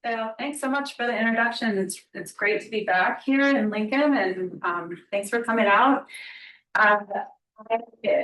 So thanks so much for the introduction. It's great to be back here in Lincoln, and thanks for coming out. Uh,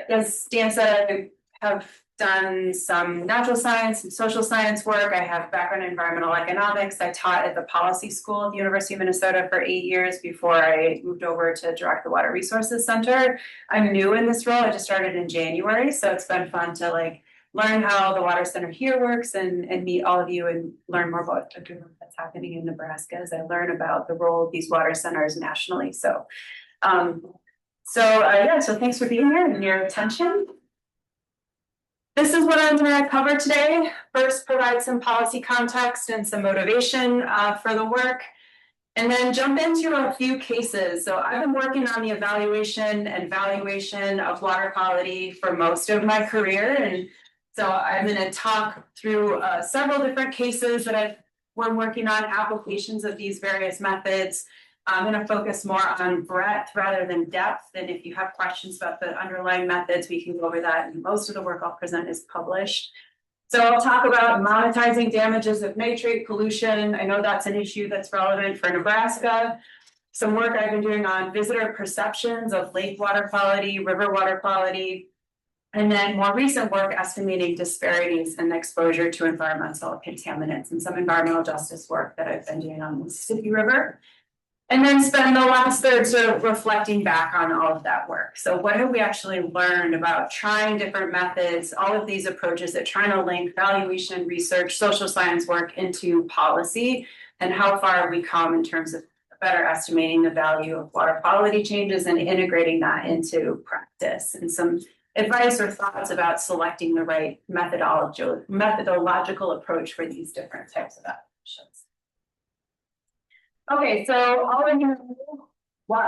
as Dan said, I have done some natural science and social science work. I have background in environmental economics. I taught at the policy school at the University of Minnesota for 8 years before I moved over to direct the Water Resources Center. I'm new in this role. I just started in January, so it's been fun to learn how the Water Center here works and meet all of you and learn more about what's happening in Nebraska as I learn about the role of these water centers nationally. So thanks for being here and your attention. This is what I'm going to cover today. First, provide some policy context and some motivation for the work, and then jump into a few cases. So I've been working on the evaluation and valuation of water quality for most of my career. And so I'm going to talk through several different cases that we're working on, applications of these various methods. I'm going to focus more on breadth rather than depth. And if you have questions about the underlying methods, we can go over that. And most of the work I'll present is published. So I'll talk about monetizing damages of nitrate pollution. I know that's an issue that's relevant for Nebraska. Some work I've been doing on visitor perceptions of lake water quality, river water quality, and then more recent work estimating disparities in exposure to environmental contaminants and some environmental justice work that I've been doing on the Mississippi River. And then spend the last third sort of reflecting back on all of that work. So what have we actually learned about trying different methods, all of these approaches that trying to link valuation, research, social science work into policy, and how far have we come in terms of better estimating the value of water quality changes and integrating that into practice, and some advice or thoughts about selecting the right methodological approach for these different types of applications. Okay, so all of you know,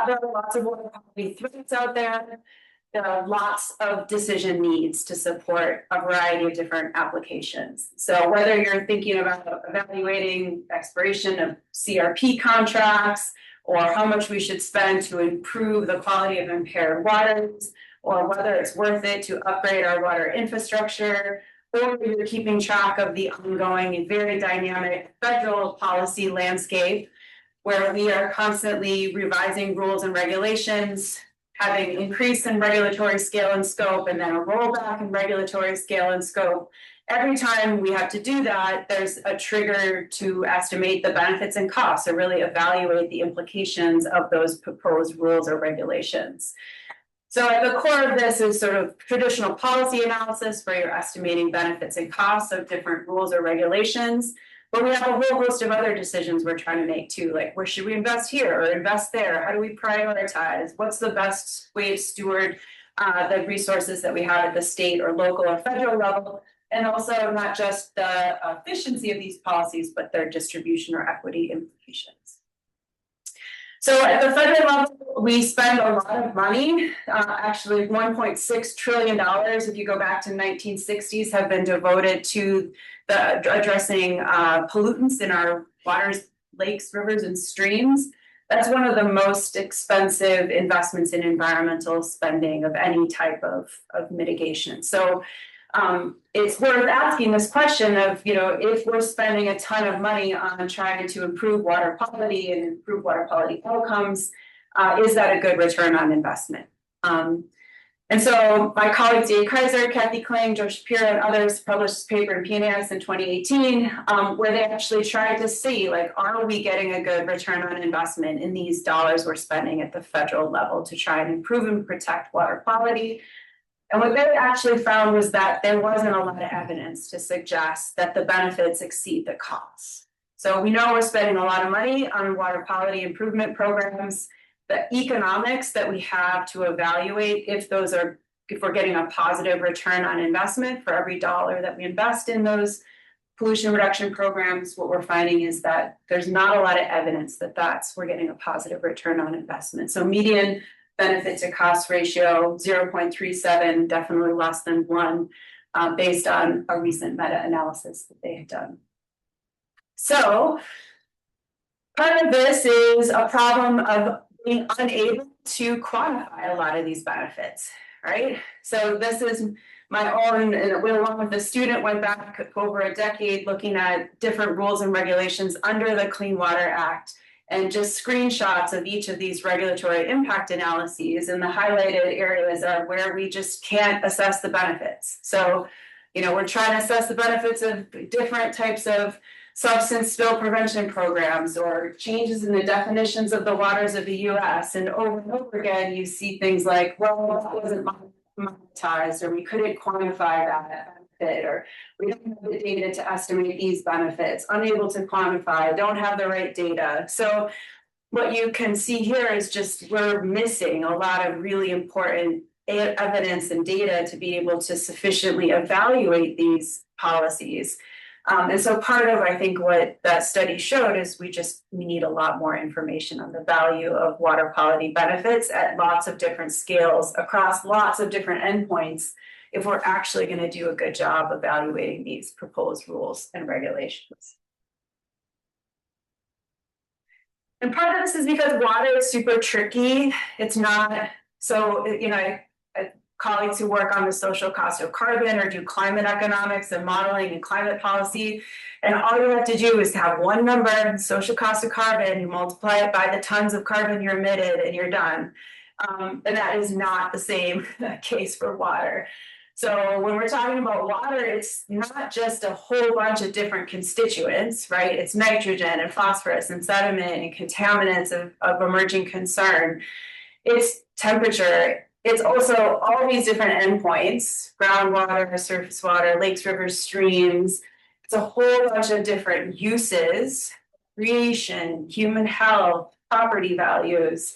there are lots of water quality threats out there. There are lots of decision needs to support a variety of different applications. So whether you're thinking about evaluating expiration of CRP contracts, or how much we should spend to improve the quality of impaired waters, or whether it's worth it to upgrade our water infrastructure, or you're keeping track of the ongoing and very dynamic federal policy landscape, where we are constantly revising rules and regulations, having increase in regulatory scale and scope, and then a rollback in regulatory scale and scope. Every time we have to do that, there's a trigger to estimate the benefits and costs, or really evaluate the implications of those proposed rules or regulations. So at the core of this is sort of traditional policy analysis, where you're estimating benefits and costs of different rules or regulations. But we have a whole host of other decisions we're trying to make too, like where should we invest here or invest there? How do we prioritize? What's the best way to steward the resources that we have at the state or local or federal level? And also not just the efficiency of these policies, but their distribution or equity implications. So at the federal level, we spend a lot of money, actually $1.6 trillion, if you go back to the 1960s, have been devoted to addressing pollutants in our waters, lakes, rivers, and streams. That's one of the most expensive investments in environmental spending of any type of mitigation. So it's worth asking this question of, if we're spending a ton of money on trying to improve water quality and improve water quality outcomes, is that a good return on investment? And so my colleagues Dave Kaiser, Kathy Kling, Joe Shapiro, and others published this paper in PNAS in 2018, where they actually tried to see, are we getting a good return on investment in these dollars we're spending at the federal level to try and improve and protect water quality? And what they actually found was that there wasn't a lot of evidence to suggest that the benefits exceed the costs. So we know we're spending a lot of money on water quality improvement programs. The economics that we have to evaluate if we're getting a positive return on investment for every dollar that we invest in those pollution reduction programs, what we're finding is that there's not a lot of evidence that we're getting a positive return on investment. So median benefit to cost ratio 0.37, definitely less than 1, based on a recent meta-analysis that they had done. So part of this is a problem of being unable to quantify a lot of these benefits. right? So this is my own, and we, along with the student, went back over a decade looking at different rules and regulations under the Clean Water Act, and just screenshots of each of these regulatory impact analyses. And the highlighted areas are where we just can't assess the benefits. So, you know, we're trying to assess the benefits of different types of substance spill prevention programs or changes in the definitions of the waters of the US. And over again, you see things like, well, that wasn't monetized, or we couldn't quantify that benefit, or we don't have the data to estimate these benefits, unable to quantify, don't have the right data. So what you can see here is just we're missing a lot of really important evidence and data to be able to sufficiently evaluate these policies. And so part of, I think, what that study showed is we need a lot more information on the value of water quality benefits at lots of different scales across lots of different endpoints if we're actually going to do a good job evaluating these proposed rules and regulations. And part of this is because water is super tricky. It's not, so, you know, colleagues who work on the social cost of carbon or do climate economics and modeling and climate policy. And all you have to do is have one number, social cost of carbon, you multiply it by the tons of carbon you're emitted and you're done. And that is not the same case for water. So when we're talking about water, it's not just a whole bunch of different constituents, right? It's nitrogen and phosphorus and sediment and contaminants of emerging concern. It's temperature. It's also all these different endpoints: groundwater, surface water, lakes, rivers, streams. It's a whole bunch of different uses, creation, human health, property values.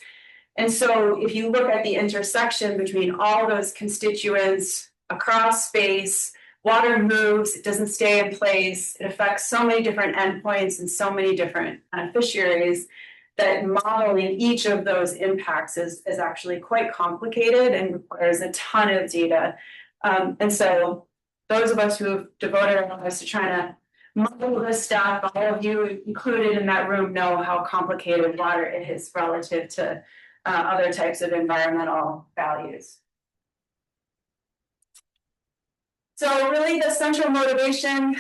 And so if you look at the intersection between all those constituents across space, water moves, it doesn't stay in place, it affects so many different endpoints and so many different beneficiaries, that modeling each of those impacts is actually quite complicated and requires a ton of data. And so those of us who have devoted our lives to trying to model this stuff, all of you included in that room know how complicated water is relative to other types of environmental values. So really the central motivation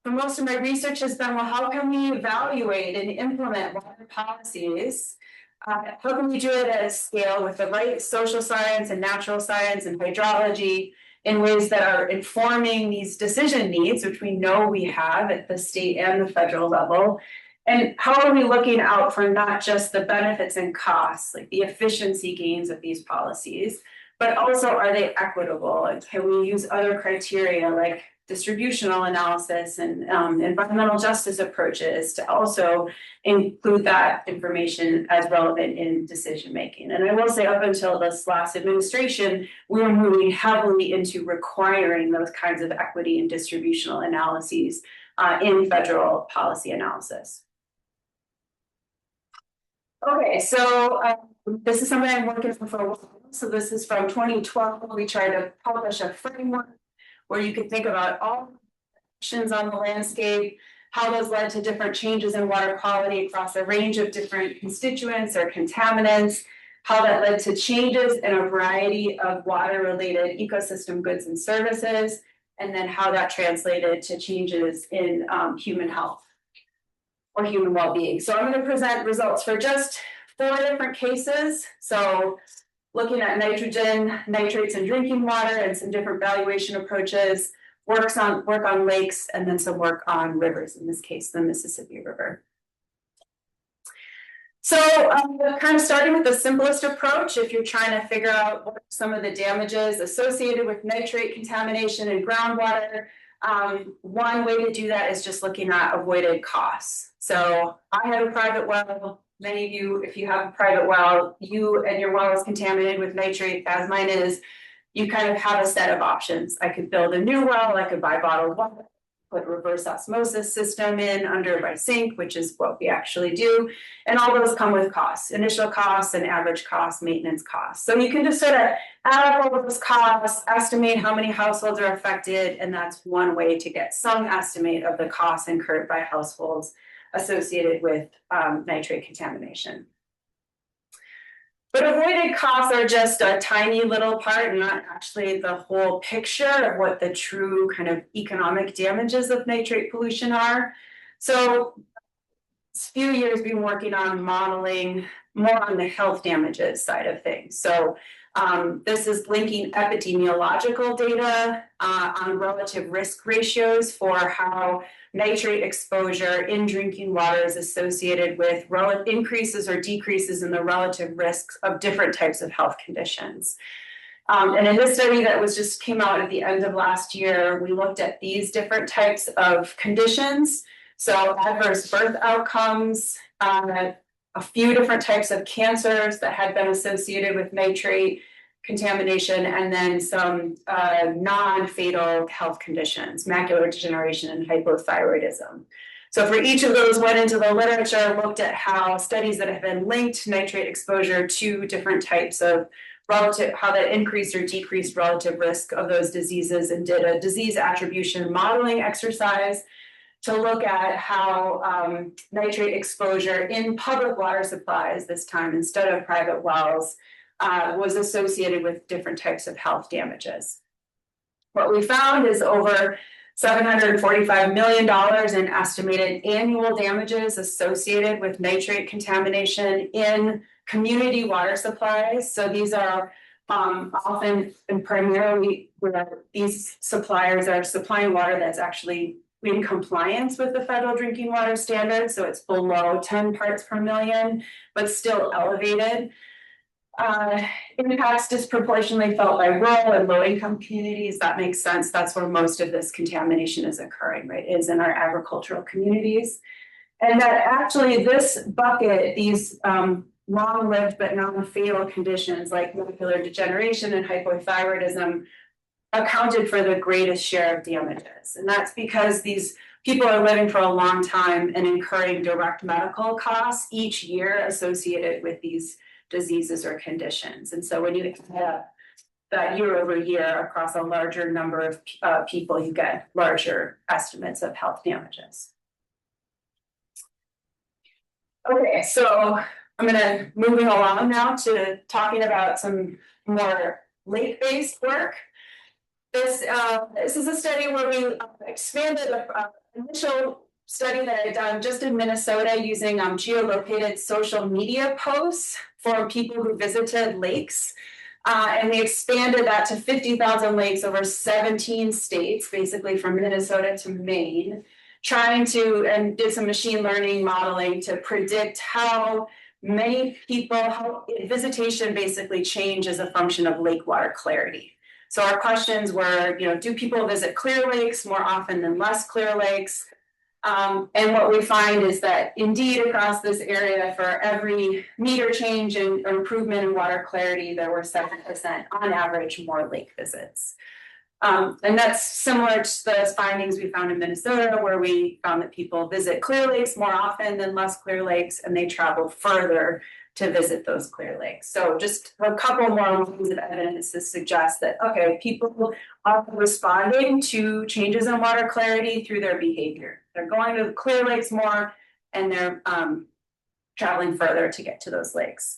for most of my research has been, well, how can we evaluate and implement water policies? How can we do it at a scale with the right social science and natural science and hydrology in ways that are informing these decision needs, which we know we have at the state and the federal level? And how are we looking out for not just the benefits and costs, like the efficiency gains of these policies, but also are they equitable? And can we use other criteria like distributional analysis and environmental justice approaches to also include that information as relevant in decision making? And I will say, up until this last administration, we were moving heavily into requiring those kinds of equity and distributional analyses in federal policy analysis. Okay, so this is something I'm working on for a while. So this is from 2012. We tried to publish a framework where you could think about all actions on the landscape, how those led to different changes in water quality across a range of different constituents or contaminants, how that led to changes in a variety of water-related ecosystem goods and services, and then how that translated to changes in human health or human well-being. So I'm going to present results for just 4 different cases. So looking at nitrogen, nitrates in drinking water and some different valuation approaches, work on lakes, and then some work on rivers, in this case, the Mississippi River. So kind of starting with the simplest approach, if you're trying to figure out what are some of the damages associated with nitrate contamination in groundwater, one way to do that is just looking at avoided costs. So I have a private well. Many of you, if you have a private well, you and your well is contaminated with nitrate, as mine is, you kind of have a set of options. I could build a new well, I could buy bottled water, put reverse osmosis system in under my sink, which is what we actually do. And all those come with costs, initial costs and average costs, maintenance costs. So you can just sort of add up all of those costs, estimate how many households are affected, and that's one way to get some estimate of the costs incurred by households associated with nitrate contamination. But avoided costs are just a tiny little part, not actually the whole picture of what the true kind of economic damages of nitrate pollution are. So this few years we've been working on modeling more on the health damages side of things. So this is linking epidemiological data on relative risk ratios for how nitrate exposure in drinking water is associated with increases or decreases in the relative risks of different types of health conditions. And in this study that was just came out at the end of last year, we looked at these different types of conditions. So adverse birth outcomes, a few different types of cancers that had been associated with nitrate contamination, and then some non-fatal health conditions, macular degeneration and hypothyroidism. So for each of those, went into the literature, looked at how studies that have been linked nitrate exposure to different types of relative, how that increased or decreased relative risk of those diseases, and did a disease attribution modeling exercise to look at how nitrate exposure in public water supplies, this time instead of private wells, was associated with different types of health damages. What we found is over $745 million in estimated annual damages associated with nitrate contamination in community water supplies. So these are often and primarily where these suppliers are supplying water that's actually in compliance with the federal drinking water standards. So it's below 10 parts per million, but still elevated. Impacts disproportionately felt by rural and low-income communities. That makes sense. That's where most of this contamination is occurring, right? Is in our agricultural communities. And that actually this bucket, these long-lived but non-fatal conditions like macular degeneration and hypothyroidism accounted for the greatest share of damages. And that's because these people are living for a long time and incurring direct medical costs each year associated with these diseases or conditions. And so when you have that year over year across a larger number of people, you get larger estimates of health damages. Okay, so I'm moving along now to talking about some more lake-based work. This is a study where we expanded an initial study that I had done just in Minnesota using geolocated social media posts for people who visited lakes. And we expanded that to 50,000 lakes over 17 states, basically from Minnesota to Maine, and did some machine learning modeling to predict how many people, how visitation basically change as a function of lake water clarity. So our questions were, do people visit clear lakes more often than less clear lakes? And what we find is that indeed across this area, for every meter change and improvement in water clarity, there were 7% on average more lake visits. And that's similar to the findings we found in Minnesota, where we found that people visit clear lakes more often than less clear lakes, and they travel further to visit those clear lakes. So just a couple more lines of evidence to suggest that, okay, people are responding to changes in water clarity through their behavior. They're going to the clear lakes more, and they're traveling further to get to those lakes.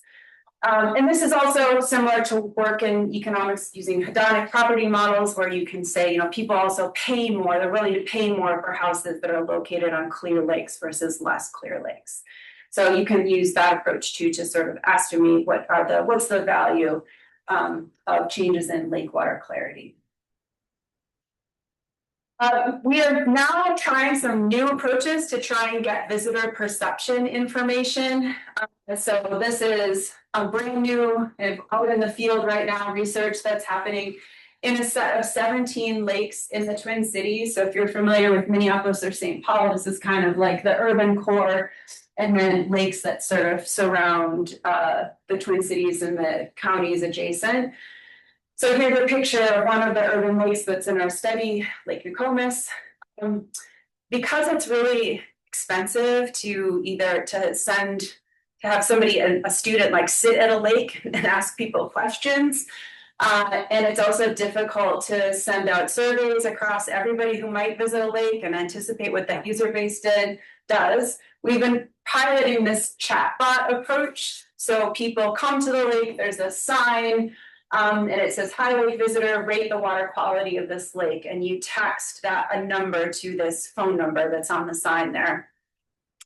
And this is also similar to work in economics using hedonic property models, where you can say, people also pay more, they're willing to pay more for houses that are located on clear lakes versus less clear lakes. So you can use that approach too to sort of estimate what's the value of changes in lake water clarity. We are now trying some new approaches to try and get visitor perception information. So this is a brand new, out in the field right now, research that's happening in a set of 17 lakes in the Twin Cities. So if you're familiar with Minneapolis or St. Paul, this is kind of like the urban core, and then lakes that sort of surround the Twin Cities and the counties adjacent. So here's a picture of one of the urban lakes that's in our study, Lake Nokomis. Because it's really expensive to have somebody, a student, like sit at a lake and ask people questions. And it's also difficult to send out surveys across everybody who might visit a lake and anticipate what that user base does. We've been piloting this chatbot approach. So people come to the lake, there's a sign, and it says, "Hi, lake visitor, rate the water quality of this lake." And you text a number to this phone number that's on the sign there.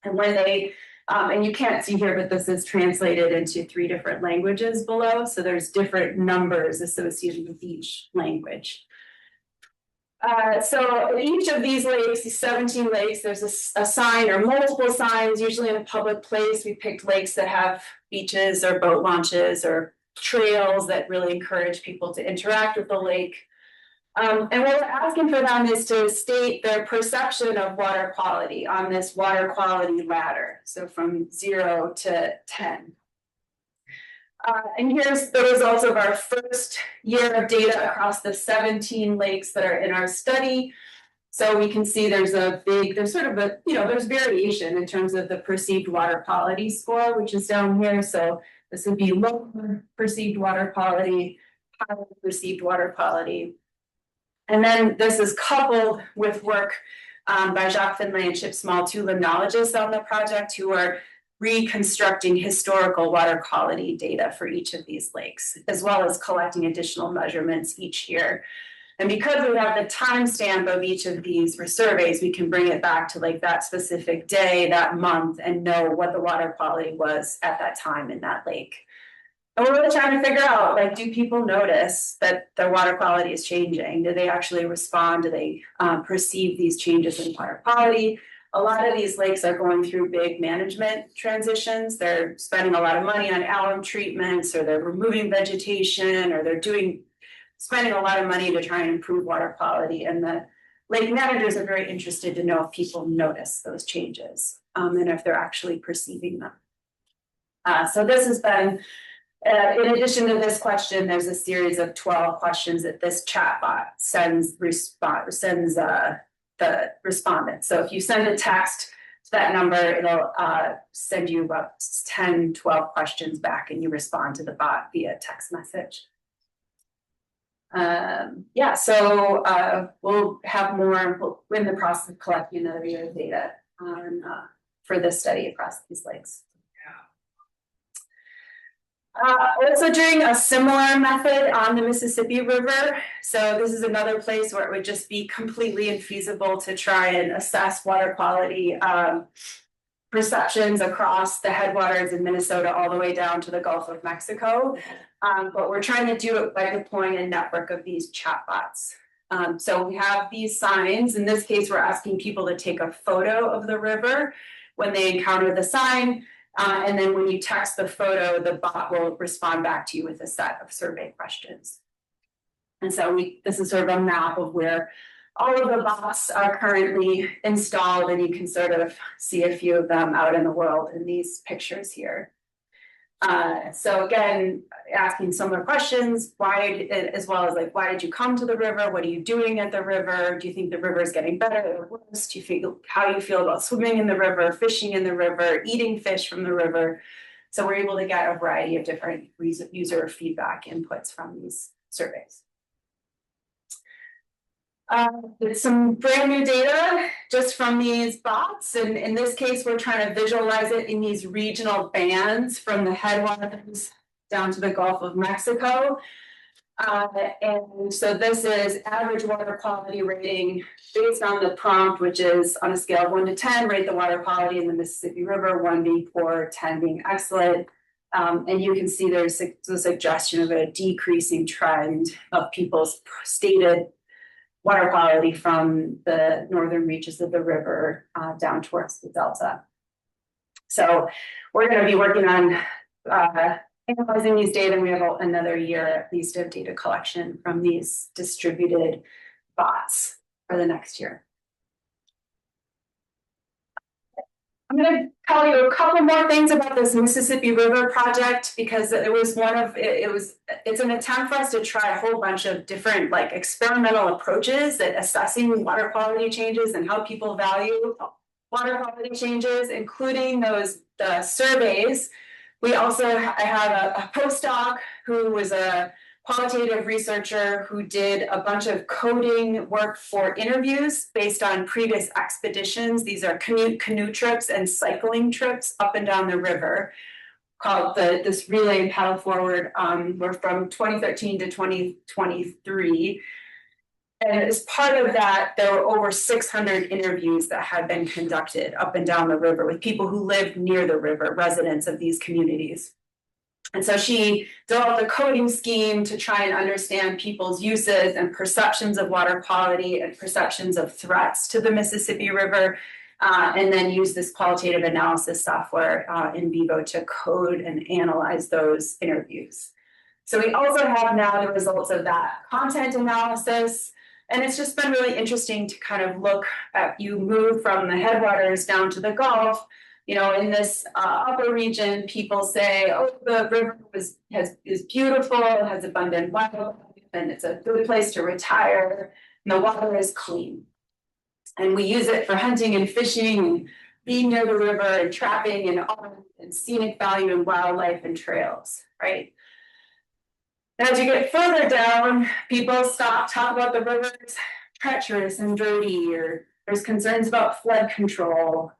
And when they, and you can't see here, but this is translated into 3 different languages below. So there's different numbers associated with each language. So in each of these lakes, these 17 lakes, there's a sign or multiple signs, usually in a public place. We picked lakes that have beaches or boat launches or trails that really encourage people to interact with the lake. And what we're asking for them is to state their perception of water quality on this water quality ladder. So from 0 to 10. And here's the results of our first year of data across the 17 lakes that are in our study. So we can see there's sort of a, there's variation in terms of the perceived water quality score, which is down here. So this would be low perceived water quality, high perceived water quality. And then this is coupled with work by Jacques Finlay and Chip Small, 2 limnologists on the project who are reconstructing historical water quality data for each of these lakes, as well as collecting additional measurements each year. And because we have the timestamp of each of these surveys, we can bring it back to like that specific day, that month, and know what the water quality was at that time in that lake. And we're really trying to figure out, like, do people notice that their water quality is changing? Do they actually respond? Do they perceive these changes in water quality? A lot of these lakes are going through big management transitions. They're spending a lot of money on alum treatments, or they're removing vegetation, or they're spending a lot of money to try and improve water quality. And the lake managers are very interested to know if people notice those changes and if they're actually perceiving them. So this has been, in addition to this question, there's a series of 12 questions that this chatbot sends the respondent. So if you send a text to that number, it'll send you about 10, 12 questions back, and you respond to the bot via text message. So we'll have more. We're in the process of collecting another year of data for this study across these lakes. Also doing a similar method on the Mississippi River. So this is another place where it would just be completely infeasible to try and assess water quality perceptions across the headwaters in Minnesota all the way down to the Gulf of Mexico. But we're trying to do it by deploying a network of these chatbots. So we have these signs. In this case, we're asking people to take a photo of the river when they encounter the sign. And then when you text the photo, the bot will respond back to you with a set of survey questions. And so this is sort of a map of where all of the bots are currently installed, and you can sort of see a few of them out in the world in these pictures here. So again, asking similar questions, as well as like, why did you come to the river? What are you doing at the river? Do you think the river is getting better or worse? Do you feel how you feel about swimming in the river, fishing in the river, eating fish from the river? So we're able to get a variety of different user feedback inputs from these surveys. Some brand new data just from these bots. And in this case, we're trying to visualize it in these regional bands from the headwaters down to the Gulf of Mexico. And so this is average water quality rating based on the prompt, which is on a scale of 1 to 10, rate the water quality in the Mississippi River, 1 being poor, 10 being excellent. And you can see there's a suggestion of a decreasing trend of people's stated water quality from the northern reaches of the river down towards the delta. So we're going to be working on analyzing these data, and we have another year at least of data collection from these distributed bots for the next year. I'm going to tell you a couple more things about this Mississippi River project, because it was it's an attempt for us to try a whole bunch of different like experimental approaches at assessing water quality changes and how people value water quality changes, including the surveys. We also I have a postdoc who was a qualitative researcher who did a bunch of coding work for interviews based on previous expeditions. These are canoe trips and cycling trips up and down the river. called this Relay and Paddle Forward, were from 2013 to 2023. And as part of that, there were over 600 interviews that had been conducted up and down the river with people who lived near the river, residents of these communities. And so she developed a coding scheme to try and understand people's uses and perceptions of water quality and perceptions of threats to the Mississippi River, and then use this qualitative analysis software in vivo to code and analyze those interviews. So we also have now the results of that content analysis. And it's just been really interesting to kind of look at, you move from the headwaters down to the Gulf. You know, in this upper region, people say, oh, the river is beautiful, it has abundant wildlife, and it's a good place to retire, and the water is clean. And we use it for hunting and fishing, and being near the river, and trapping, and art, and scenic value, and wildlife, and trails, right? And as you get further down, people talk about the river's treacherous and dirty, or there's concerns about flood control.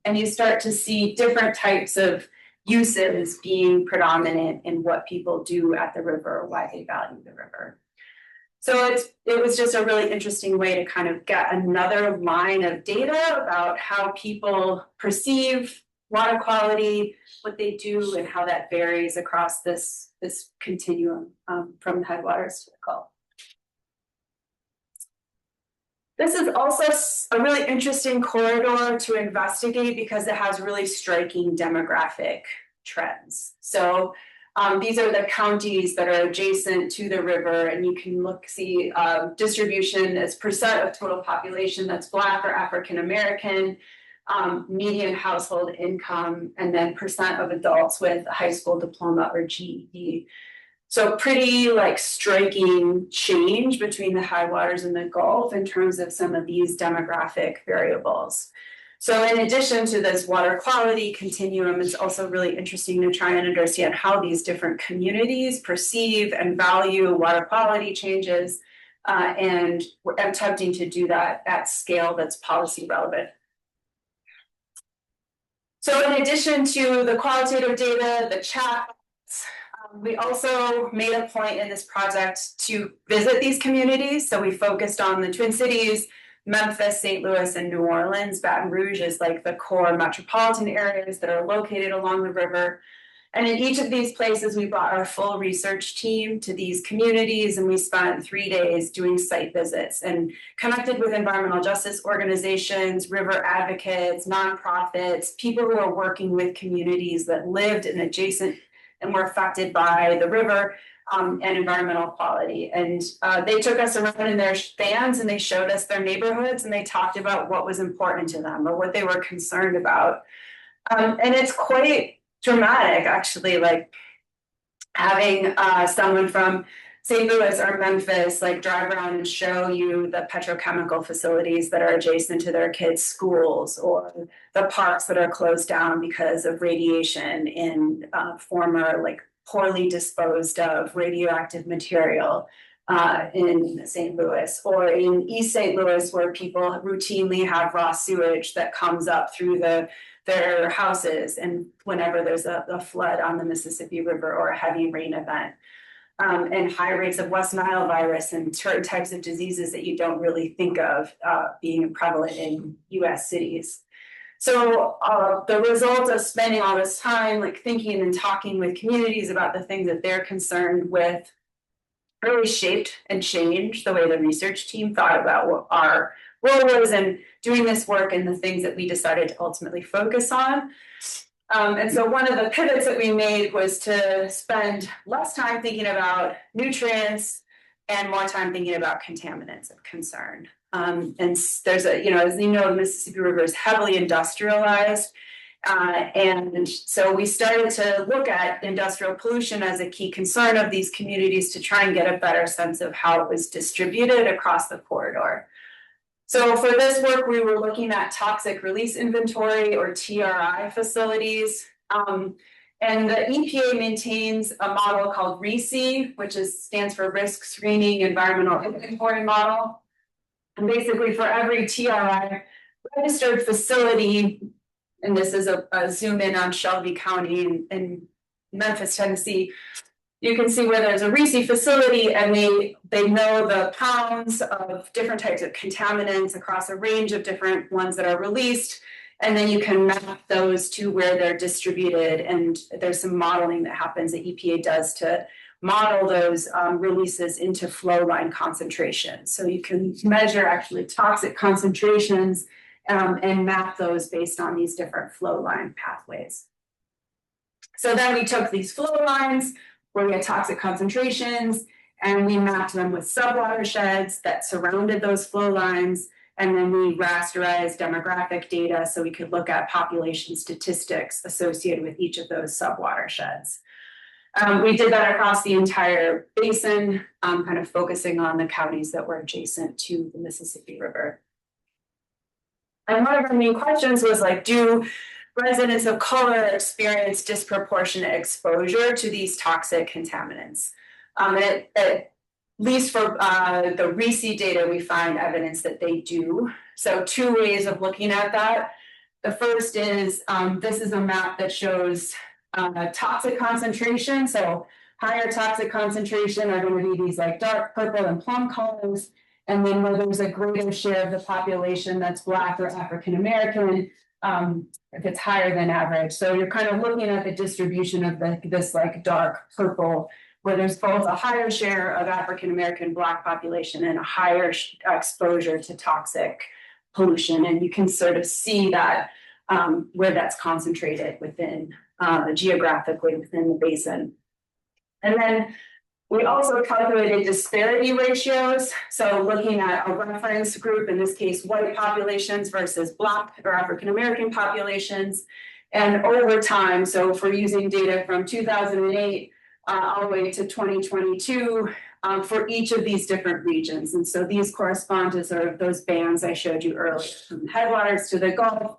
And you start to see different types of uses being predominant in what people do at the river, why they value the river. So it was just a really interesting way to kind of get another line of data about how people perceive water quality, what they do, and how that varies across this continuum from the headwaters to the Gulf. This is also a really interesting corridor to investigate because it has really striking demographic trends. So these are the counties that are adjacent to the river, and you can see distribution as percent of total population that's Black or African American, median household income, and then percent of adults with a high school diploma or GED. So pretty like striking change between the headwaters and the Gulf in terms of some of these demographic variables. So in addition to this water quality continuum, it's also really interesting to try and understand how these different communities perceive and value water quality changes, and we're attempting to do that at scale that's policy relevant. So in addition to the qualitative data, the chat, we also made a point in this project to visit these communities. So we focused on the Twin Cities, Memphis, St. Louis, and New Orleans. Baton Rouge is like the core metropolitan areas that are located along the river. And in each of these places, we brought our full research team to these communities, and we spent 3 days doing site visits and connected with environmental justice organizations, river advocates, nonprofits, people who are working with communities that lived in adjacent and were affected by the river and environmental quality. And they took us around in their vans and they showed us their neighborhoods and they talked about what was important to them or what they were concerned about. And it's quite dramatic, actually, like having someone from St. Louis or Memphis like drive around and show you the petrochemical facilities that are adjacent to their kids' schools, or the parks that are closed down because of radiation in former like poorly disposed of radioactive material in St. Louis, or in East St. Louis, where people routinely have raw sewage that comes up through their houses, and whenever there's a flood on the Mississippi River or a heavy rain event. And high rates of West Nile virus and certain types of diseases that you don't really think of being prevalent in US cities. So the result of spending all this time like thinking and talking with communities about the things that they're concerned with really shaped and changed the way the research team thought about what our role was in doing this work and the things that we decided to ultimately focus on. And so one of the pivots that we made was to spend less time thinking about nutrients and more time thinking about contaminants of concern. And there's as you know, the Mississippi River is heavily industrialized. And so we started to look at industrial pollution as a key concern of these communities to try and get a better sense of how it was distributed across the corridor. So for this work, we were looking at toxic release inventory, or TRI facilities. And the EPA maintains a model called RISI, which stands for Risk Screening Environmental Inventory Model. And basically for every TRI registered facility, and this is a zoom in on Shelby County in Memphis, Tennessee. You can see where there's a RISI facility, and they know the pounds of different types of contaminants across a range of different ones that are released. And then you can map those to where they're distributed. And there's some modeling that happens that EPA does to model those releases into flow line concentrations. So you can measure actually toxic concentrations and map those based on these different flow line pathways. So then we took these flow lines where we had toxic concentrations, and we mapped them with subwatersheds that surrounded those flow lines. And then we rasterized demographic data so we could look at population statistics associated with each of those subwatersheds. We did that across the entire basin, kind of focusing on the counties that were adjacent to the Mississippi River. And one of our main questions was like, do residents of color experience disproportionate exposure to these toxic contaminants? At least for the RISI data, we find evidence that they do. So two ways of looking at that. The first is, this is a map that shows toxic concentration. So higher toxic concentration are going to be these like dark purple and plum colors. And then where there's a greater share of the population that's Black or African American, if it's higher than average. So you're kind of looking at the distribution of this like dark purple, where there's both a higher share of African American Black population and a higher exposure to toxic pollution. And you can sort of see that where that's concentrated within geographically within the basin. And then we also calculated disparity ratios. So looking at a reference group, in this case, white populations versus Black or African American populations. And over time, so if we're using data from 2008 all the way to 2022 for each of these different regions. And so these correspond to sort of those bands I showed you earlier, from the headwaters to the Gulf.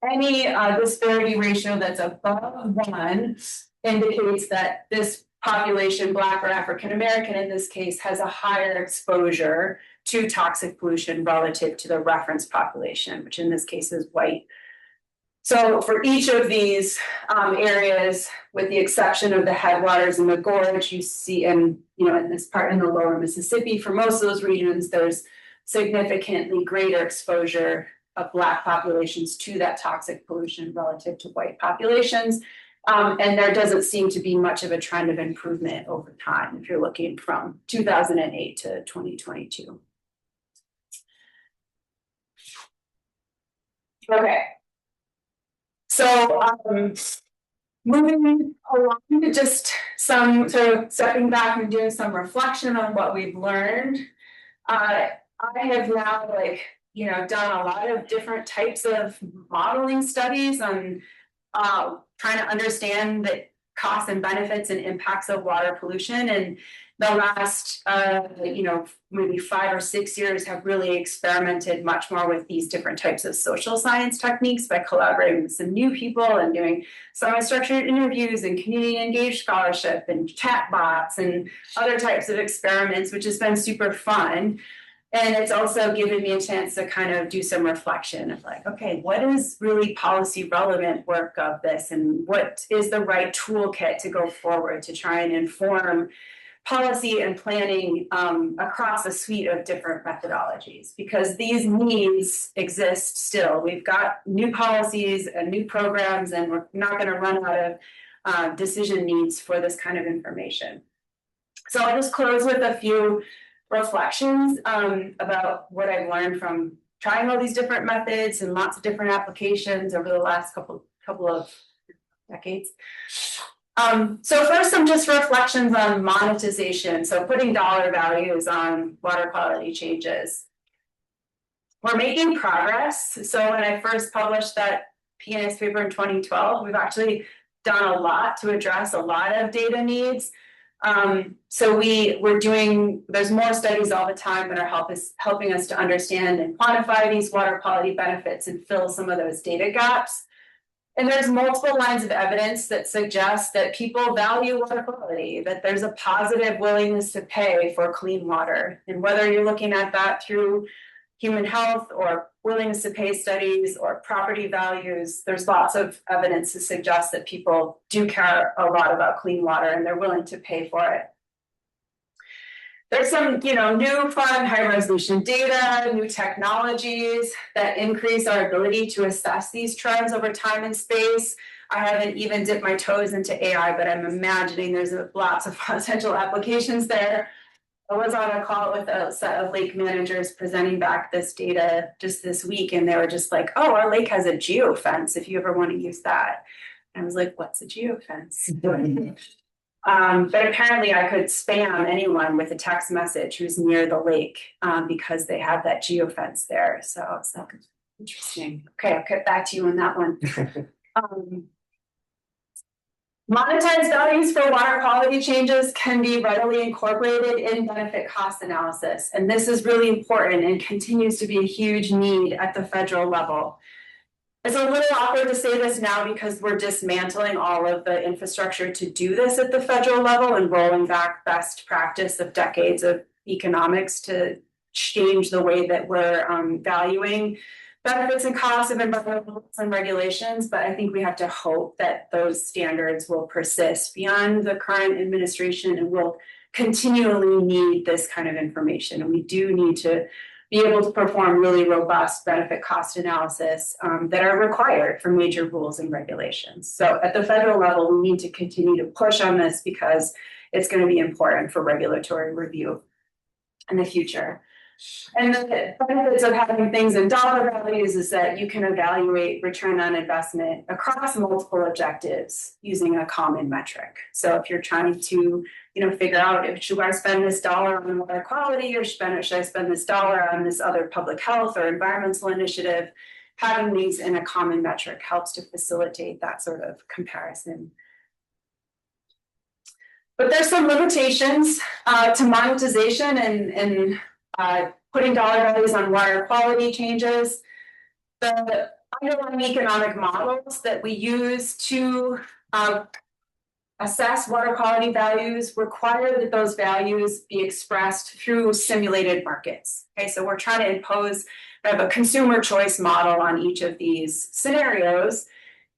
Any disparity ratio that's above 1 indicates that this population, Black or African American in this case, has a higher exposure to toxic pollution relative to the reference population, which in this case is white. So for each of these areas, with the exception of the headwaters and the gorge, you see, and in this part in the lower Mississippi, for most of those regions, there's significantly greater exposure of Black populations to that toxic pollution relative to white populations. And there doesn't seem to be much of a trend of improvement over time if you're looking from 2008 to 2022. Okay. So moving along to just some sort of stepping back and doing some reflection on what we've learned. I have now done a lot of different types of modeling studies on trying to understand the costs and benefits and impacts of water pollution. And the last, maybe 5 or 6 years have really experimented much more with these different types of social science techniques by collaborating with some new people and doing semi-structured interviews and community engaged scholarship and chatbots and other types of experiments, which has been super fun. And it's also given me a chance to kind of do some reflection of like, okay, what is really policy relevant work of this? And what is the right toolkit to go forward to try and inform policy and planning across a suite of different methodologies? Because these needs exist still. We've got new policies and new programs, and we're not going to run out of decision needs for this kind of information. So I'll just close with a few reflections about what I've learned from trying all these different methods and lots of different applications over the last couple of decades. So first, some just reflections on monetization. So putting dollar values on water quality changes. We're making progress. So when I first published that PNAS paper in 2012, we've actually done a lot to address a lot of data needs. So there's more studies all the time that are helping us to understand and quantify these water quality benefits and fill some of those data gaps. And there's multiple lines of evidence that suggest that people value water quality, that there's a positive willingness to pay for clean water. And whether you're looking at that through human health or willingness to pay studies or property values. There's lots of evidence to suggest that people do care a lot about clean water and they're willing to pay for it. There's some, new fun high resolution data, new technologies that increase our ability to assess these trends over time and space. I haven't even dipped my toes into AI, but I'm imagining there's lots of potential applications there. I was on a call with a set of lake managers presenting back this data just this week, and they were just like, oh, our lake has a geofence if you ever want to use that. And I was like, what's a geofence? But apparently I could spam anyone with a text message who's near the lake because they have that geofence there. So it's interesting. Okay, I'll get back to you on that one. Monetized values for water quality changes can be readily incorporated in benefit cost analysis. And this is really important and continues to be a huge need at the federal level. It's a little awkward to say this now because we're dismantling all of the infrastructure to do this at the federal level and rolling back best practice of decades of economics to change the way that we're valuing benefits and costs of environmental rules and regulations. But I think we have to hope that those standards will persist beyond the current administration and will continually need this kind of information. And we do need to be able to perform really robust benefit cost analysis that are required for major rules and regulations. So at the federal level, we need to continue to push on this because it's going to be important for regulatory review in the future. And the benefits of having things in dollar values is that you can evaluate return on investment across multiple objectives using a common metric. So if you're trying to, figure out if should I spend this dollar on water quality or should I spend this dollar on this other public health or environmental initiative, having these in a common metric helps to facilitate that sort of comparison. But there's some limitations to monetization and putting dollar values on water quality changes. The underlying economic models that we use to assess water quality values require that those values be expressed through simulated markets. Okay, so we're trying to impose a consumer choice model on each of these scenarios.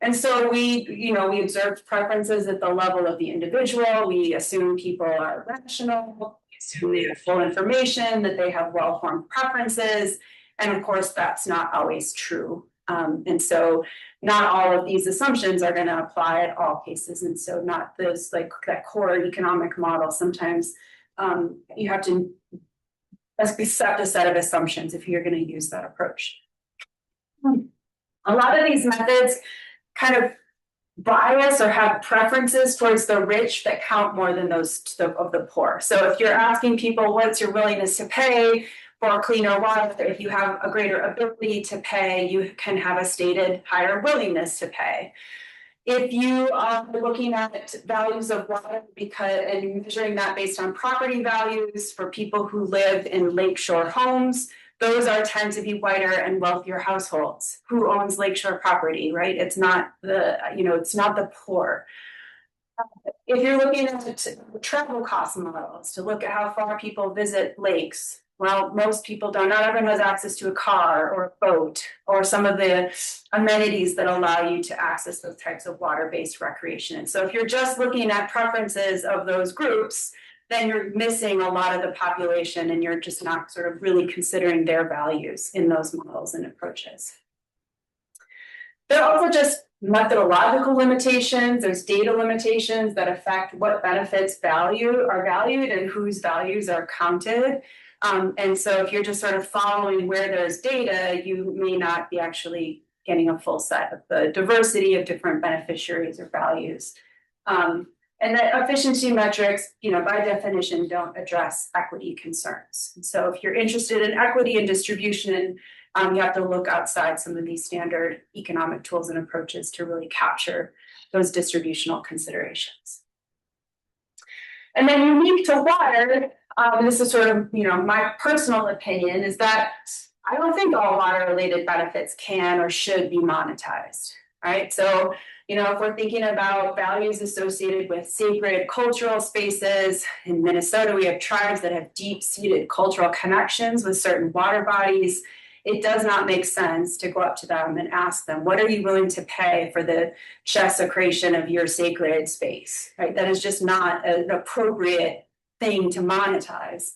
And so we observe preferences at the level of the individual. We assume people are rational. We assume they have full information, that they have well-formed preferences. And of course, that's not always true. And so not all of these assumptions are going to apply at all cases. And so not those like that core economic model. Sometimes you have to accept a set of assumptions if you're going to use that approach. A lot of these methods kind of bias or have preferences towards the rich that count more than those of the poor. So if you're asking people what's your willingness to pay for cleaner water, if you have a greater ability to pay, you can have a stated higher willingness to pay. If you are looking at values of water and measuring that based on property values for people who live in lakeshore homes, those tend to be whiter and wealthier households. Who owns lakeshore property, right? It's not the poor. If you're looking at travel cost models to look at how far people visit lakes, well, most people don't. Not everyone has access to a car or a boat or some of the amenities that allow you to access those types of water-based recreation. And so if you're just looking at preferences of those groups, then you're missing a lot of the population and you're just not sort of really considering their values in those models and approaches. There are also just methodological limitations. There's data limitations that affect what benefits are valued and whose values are counted. And so if you're just sort of following where there's data, you may not be actually getting a full set of the diversity of different beneficiaries or values. And that efficiency metrics, by definition, don't address equity concerns. And so if you're interested in equity and distribution, you have to look outside some of these standard economic tools and approaches to really capture those distributional considerations. And then unique to water, this is sort of, my personal opinion is that I don't think all water-related benefits can or should be monetized, right? So, If we're thinking about values associated with sacred cultural spaces, in Minnesota, we have tribes that have deep-seated cultural connections with certain water bodies. It does not make sense to go up to them and ask them, what are you willing to pay for the desecration of your sacred space, right? That is just not an appropriate thing to monetize.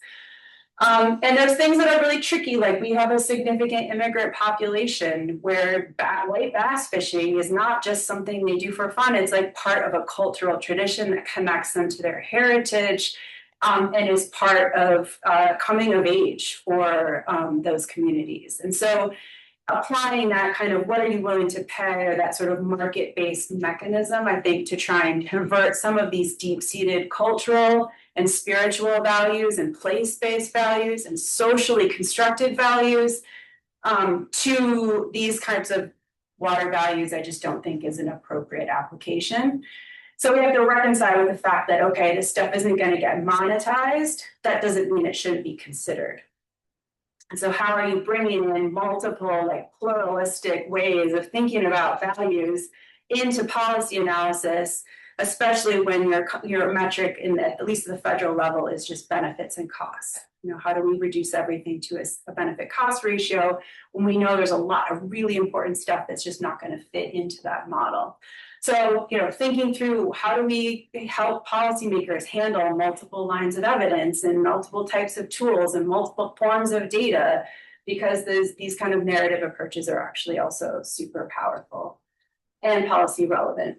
And there's things that are really tricky, like we have a significant immigrant population where white bass fishing is not just something they do for fun, it's like part of a cultural tradition that connects them to their heritage, and is part of coming of age for those communities. And so applying that kind of what are you willing to pay, or that sort of market-based mechanism, I think, to try and convert some of these deep-seated cultural and spiritual values and place-based values and socially constructed values to these types of water values, I just don't think is an appropriate application. So we have to reconcile with the fact that, okay, this stuff isn't going to get monetized. That doesn't mean it shouldn't be considered. And so how are you bringing in multiple, like, pluralistic ways of thinking about values into policy analysis, especially when your metric at least at the federal level is just benefits and costs? How do we reduce everything to a benefit cost ratio when we know there's a lot of really important stuff that's just not going to fit into that model? So, thinking through how do we help policymakers handle multiple lines of evidence and multiple types of tools and multiple forms of data, because these kind of narrative approaches are actually also super powerful and policy relevant.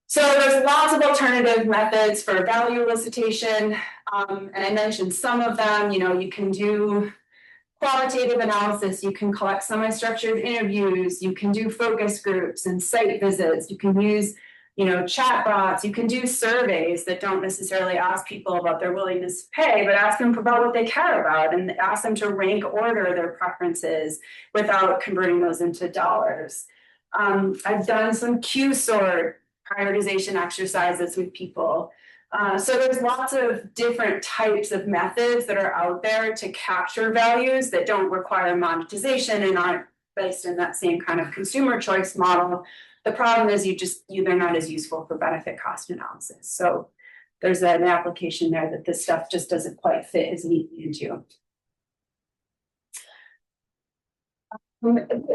So there's lots of alternative methods for value elicitation, and I mentioned some of them. You can do qualitative analysis, you can collect semi-structured interviews, you can do focus groups and site visits, you can use, chat bots, you can do surveys that don't necessarily ask people about their willingness to pay, but ask them about what they care about and ask them to rank order their preferences without converting those into dollars. I've done some Q-sort prioritization exercises with people. So there's lots of different types of methods that are out there to capture values that don't require monetization and aren't based in that same kind of consumer choice model. The problem is they're not as useful for benefit cost analysis. So there's an application there that this stuff just doesn't quite fit as neatly into.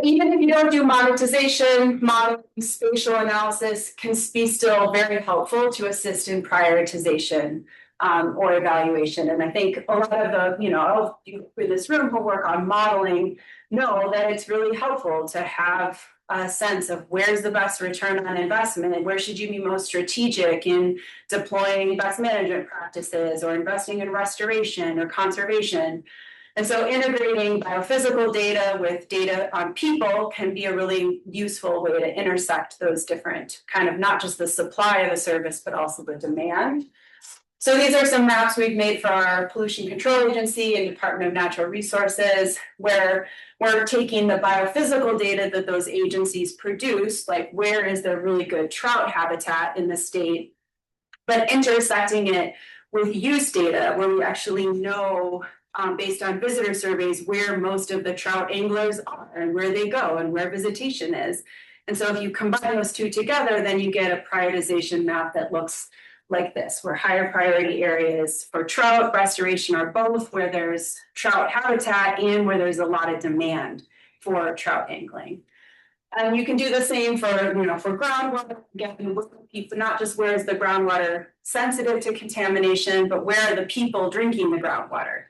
Even if you don't do monetization, modeling, spatial analysis can be still very helpful to assist in prioritization or evaluation. And I think a lot of the, in this room who work on modeling know that it's really helpful to have a sense of where's the best return on investment, where should you be most strategic in deploying best management practices or investing in restoration or conservation. And so integrating biophysical data with data on people can be a really useful way to intersect those different kind of, not just the supply of a service, but also the demand. So these are some maps we've made for our Pollution Control Agency and Department of Natural Resources, where we're taking the biophysical data that those agencies produce, like where is there really good trout habitat in the state, but intersecting it with use data where we actually know based on visitor surveys where most of the trout anglers are and where they go and where visitation is. And so if you combine those two together, then you get a prioritization map that looks like this, where higher priority areas for trout restoration are both where there's trout habitat and where there's a lot of demand for trout angling. And you can do the same for, for groundwater, again, not just where is the groundwater sensitive to contamination, but where are the people drinking the groundwater?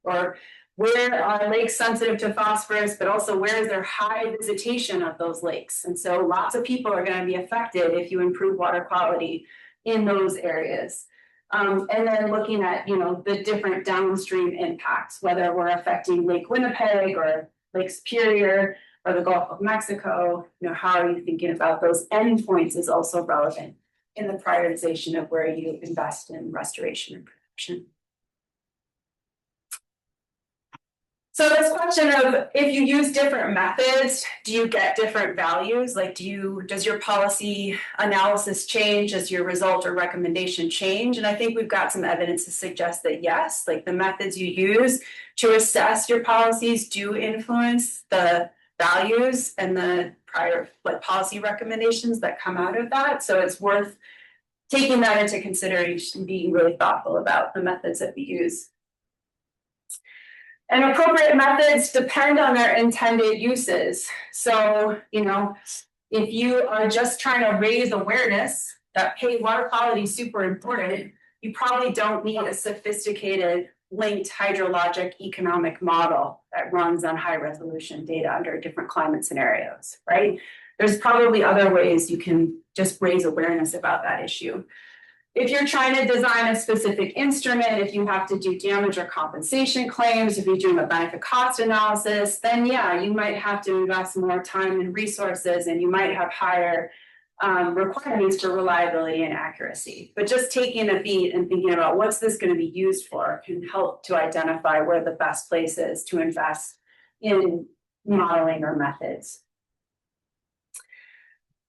Or where are lakes sensitive to phosphorus, but also where is there high visitation of those lakes? And so lots of people are going to be affected if you improve water quality in those areas. And then looking at, the different downstream impacts, whether we're affecting Lake Winnipeg or Lake Superior or the Gulf of Mexico, how are you thinking about those endpoints is also relevant in the prioritization of where you invest in restoration and protection. So this question of if you use different methods, do you get different values? Like, does your policy analysis change? Does your result or recommendation change? And I think we've got some evidence to suggest that yes, like the methods you use to assess your policies do influence the values and the prior like policy recommendations that come out of that. So it's worth taking that into consideration, being really thoughtful about the methods that we use. And appropriate methods depend on their intended uses. So, you know, if you are just trying to raise awareness that, hey, water quality is super important, you probably don't need a sophisticated linked hydrologic economic model that runs on high resolution data under different climate scenarios, right? There's probably other ways you can just raise awareness about that issue. If you're trying to design a specific instrument, if you have to do damage or compensation claims, if you're doing a benefit cost analysis, then yeah, you might have to invest more time and resources, and you might have higher requirements for reliability and accuracy. But just taking a beat and thinking about what's this going to be used for can help to identify where the best place is to invest in modeling or methods.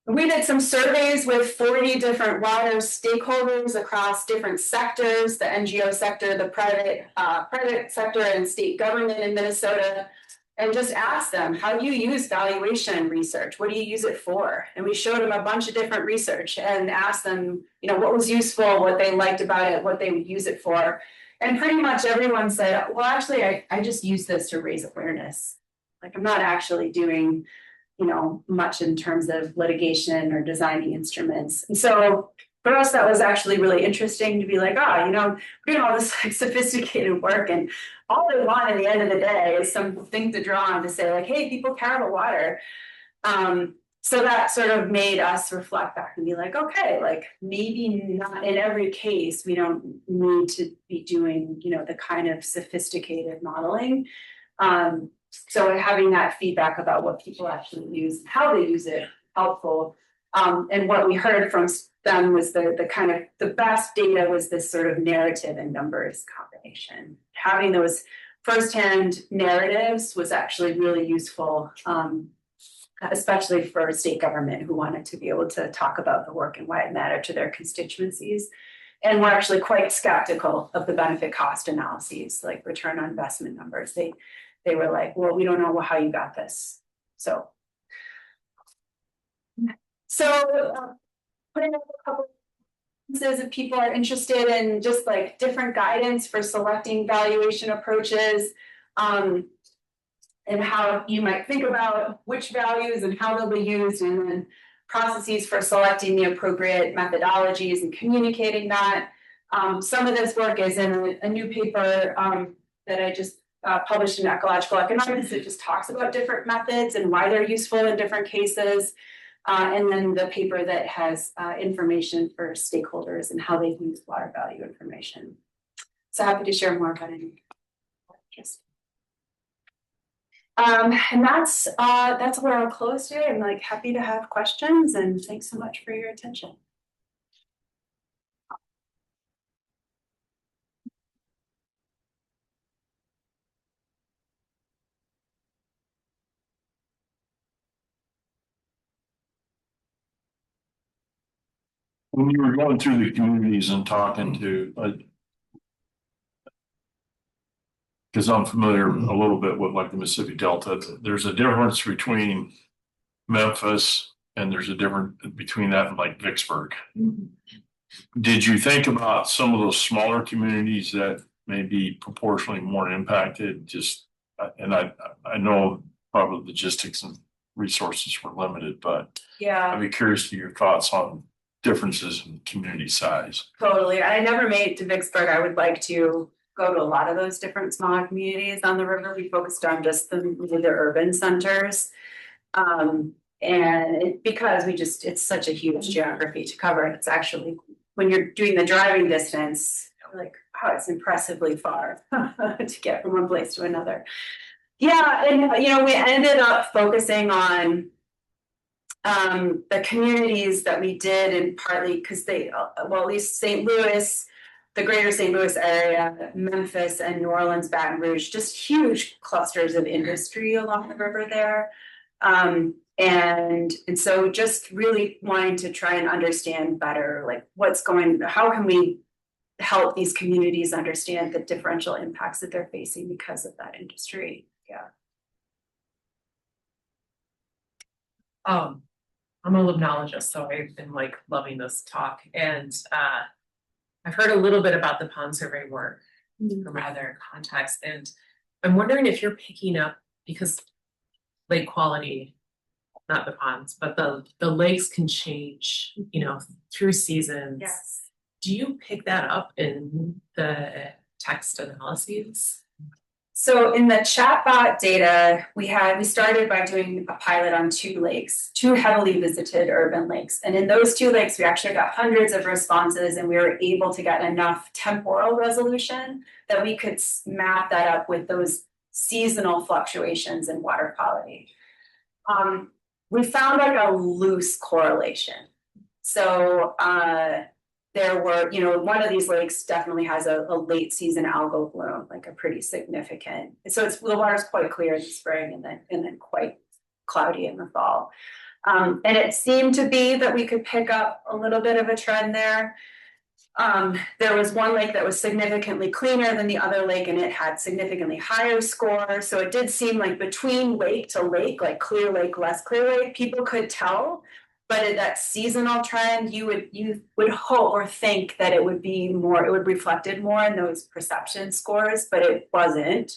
We did some surveys with 40 different water stakeholders across different sectors, the NGO sector, the private sector, and state government in Minnesota, and just asked them, how do you use valuation research? What do you use it for? And we showed them a bunch of different research and asked them, you know, what was useful, what they liked about it, what they would use it for. And pretty much everyone said, well, actually, I just use this to raise awareness. Like, I'm not actually doing, you know, much in terms of litigation or designing instruments. And so for us, that was actually really interesting to be like, you know, we're doing all this like sophisticated work, and all they want at the end of the day is something to draw on to say like, hey, people care about water. So that sort of made us reflect back and be like, okay, like maybe not in every case, we don't need to be doing, you know, the kind of sophisticated modeling. So having that feedback about what people actually use, how they use it, helpful. And what we heard from them was the kind of the best data was this sort of narrative and numbers combination. Having those firsthand narratives was actually really useful, especially for state government who wanted to be able to talk about the work and why it mattered to their constituencies. And we're actually quite skeptical of the benefit cost analyses, like return on investment numbers. They were like, well, we don't know how you got this. So putting up a couple of if people are interested in just like different guidance for selecting valuation approaches, and how you might think about which values and how they'll be used, and then processes for selecting the appropriate methodologies and communicating that. Some of this work is in a new paper that I just published in Ecological Economics. It just talks about different methods and why they're useful in different cases. And then the paper that has information for stakeholders and how they use water value information. So happy to share more about it. And that's where I'll close today. I'm like happy to have questions, and thanks so much for your attention. When you were going through the communities and talking to, because I'm familiar a little bit with like the Mississippi Delta, there's a difference between Memphis and there's a difference between that and like Vicksburg. Did you think about some of those smaller communities that may be proportionally more impacted? And I know probably logistics and resources were limited, but yeah, I'd be curious to your thoughts on differences in community size. Totally. I never made it to Vicksburg. I would like to go to a lot of those different smaller communities on the river. We focused on just the urban centers. Because it's such a huge geography to cover. It's actually, when you're doing the driving distance, like, oh, it's impressively far to get from one place to another. Yeah, and you know, we ended up focusing on the communities that we did, and partly because at least St. Louis, the greater St. Louis area, Memphis and New Orleans, Baton Rouge, just huge clusters of industry along the river there. And so just really wanting to try and understand better, like how can we help these communities understand the differential impacts that they're facing because of that industry. Yeah. I'm a limnologist, so I've been like loving this talk, and I've heard a little bit about the pond survey work from other contexts, and I'm wondering if you're picking up, because lake quality, not the ponds, but the lakes can change, you know, through seasons. Yes. Do you pick that up in the text analyses? So in the chatbot data, we started by doing a pilot on 2 lakes, 2 heavily visited urban lakes. And in those 2 lakes, we actually got hundreds of responses, and we were able to get enough temporal resolution that we could map that up with those seasonal fluctuations in water quality. We found like a loose correlation. So there were, you know, one of these lakes definitely has a late season algal bloom, like a pretty significant. So the water's quite clear in the spring and then quite cloudy in the fall. And it seemed to be that we could pick up a little bit of a trend there. There was one lake that was significantly cleaner than the other lake, and it had significantly higher scores. So it did seem like between lake to lake, like clear lake, less clear lake, people could tell. But in that seasonal trend, you would hope or think that it would be more, it would reflected more in those perception scores, but it wasn't.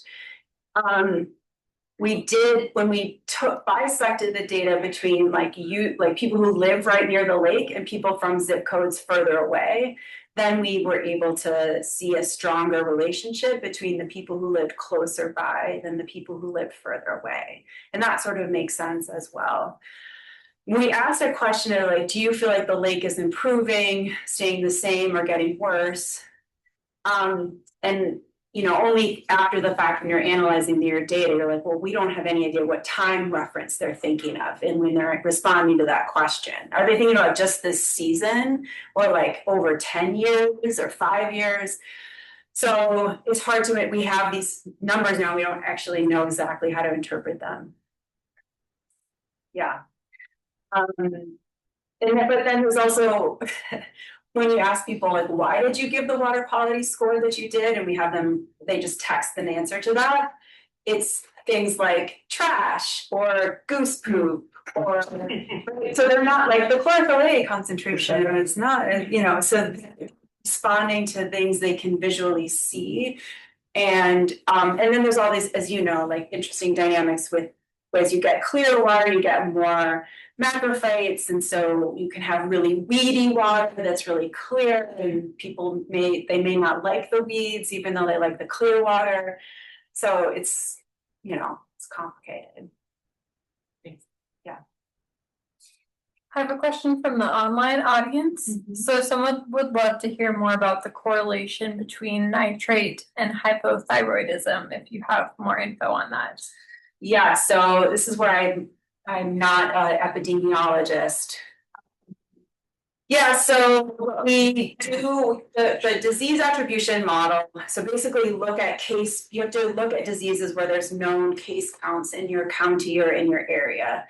We did, when we bisected the data between like people who live right near the lake and people from zip codes further away, then we were able to see a stronger relationship between the people who lived closer by than the people who lived further away. And that sort of makes sense as well. We asked a question of like, do you feel like the lake is improving, staying the same, or getting worse? And you know, only after the fact when you're analyzing your data, you're like, well, we don't have any idea what time reference they're thinking of. And when they're responding to that question, are they thinking about just this season or like over 10 years or 5 years? So it's hard to, we have these numbers now, we don't actually know exactly how to interpret them. Yeah. But then there's also, when you ask people like, why did you give the water quality score that you did? And we have them, they just text an answer to that. It's things like trash or goose poop or, so they're not like the chlorophyll A concentration, it's not, you know, so responding to things they can visually see. And then there's all these, as you know, like interesting dynamics with, as you get clear water, you get more macrophytes, and so you can have really weedy water that's really clear, and people may not like the weeds even though they like the clear water. So it's, you know, it's complicated. Yeah. I have a question from the online audience. So someone would love to hear more about the correlation between nitrate and hypothyroidism, if you have more info on that. Yeah, so this is where I'm not an epidemiologist. Yeah, so we do the disease attribution model. So basically you have to look at diseases where there's known case counts in your county or in your area.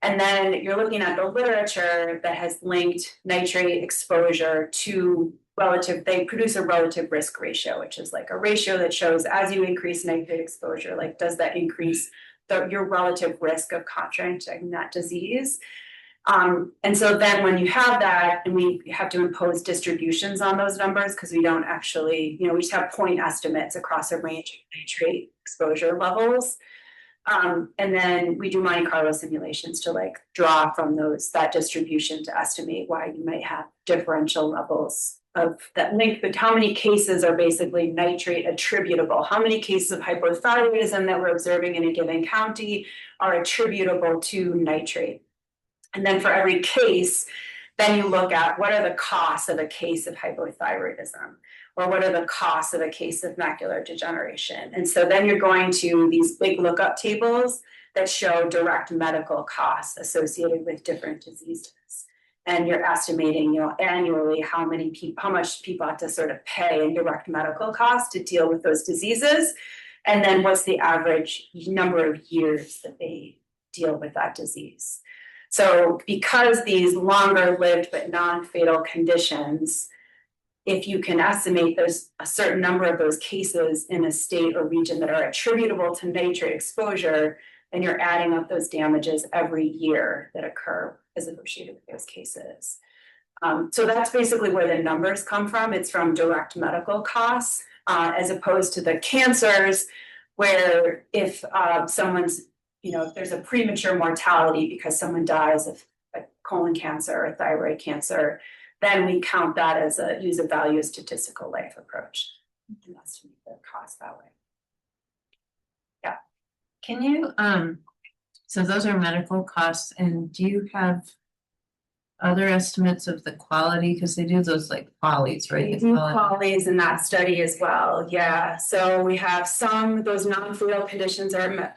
And then you're looking at the literature that has linked nitrate exposure to they produce a relative risk ratio, which is like a ratio that shows as you increase nitrate exposure, like does that increase your relative risk of contracting that disease. And so then when you have that, and we have to impose distributions on those numbers because we don't actually, you know, we just have point estimates across a range of nitrate exposure levels. And then we do Monte Carlo simulations to like draw from that distribution to estimate why you might have differential levels of that link, but how many cases are basically nitrate attributable? How many cases of hypothyroidism that we're observing in a given county are attributable to nitrate? And then for every case, then you look at what are the costs of a case of hypothyroidism, or what are the costs of a case of macular degeneration. And so then you're going to these big lookup tables that show direct medical costs associated with different diseases. And you're estimating, you know, annually how much people have to sort of pay in direct medical costs to deal with those diseases. And then what's the average number of years that they deal with that disease. So because these longer lived but non-fatal conditions, if you can estimate there's a certain number of those cases in a state or region that are attributable to nitrate exposure, and you're adding up those damages every year that occur as associated with those cases. So that's basically where the numbers come from. It's from direct medical costs, as opposed to the cancers, where if someone's, if there's a premature mortality because someone dies of a colon cancer or thyroid cancer, then we count that as use a value statistical life approach and estimate the cost that way. Can you, so those are medical costs, and do you have other estimates of the quality? Because they do those like qualities, right? We do qualities in that study as well, yeah. So we have those non-fatal conditions are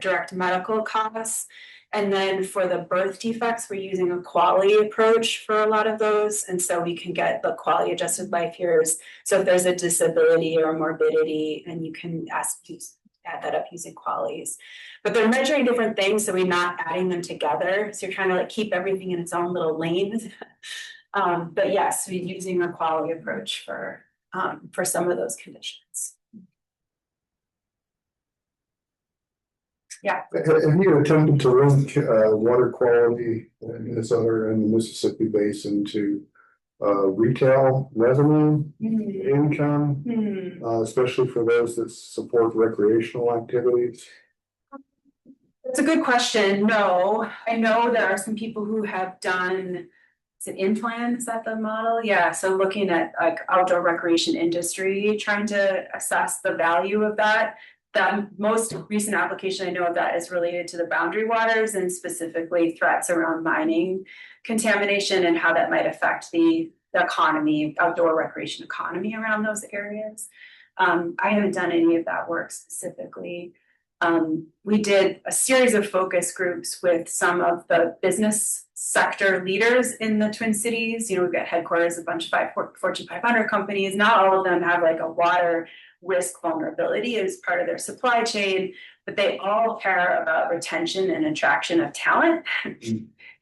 direct medical costs. And then for the birth defects, we're using a quality approach for a lot of those. And so we can get the quality adjusted life years. So if there's a disability or morbidity, and you can add that up using qualities. But they're measuring different things, so we're not adding them together. So you're trying to like keep everything in its own little lane. But yes, we're using a quality approach for some of those conditions. Yeah. Have you attempted to link water quality in the Mississippi Basin to retail revenue, income, especially for those that support recreational activities? That's a good question. No, I know there are some people who have done, is it in-plan? Is that the model? Yeah, so looking at like outdoor recreation industry, trying to assess the value of that. The most recent application I know of that is related to the boundary waters and specifically threats around mining contamination and how that might affect the economy, outdoor recreation economy around those areas. I haven't done any of that work specifically. We did a series of focus groups with some of the business sector leaders in the Twin Cities. We've got headquarters, a bunch of Fortune 500 companies. Not all of them have like a water risk vulnerability as part of their supply chain, but they all care about retention and attraction of talent.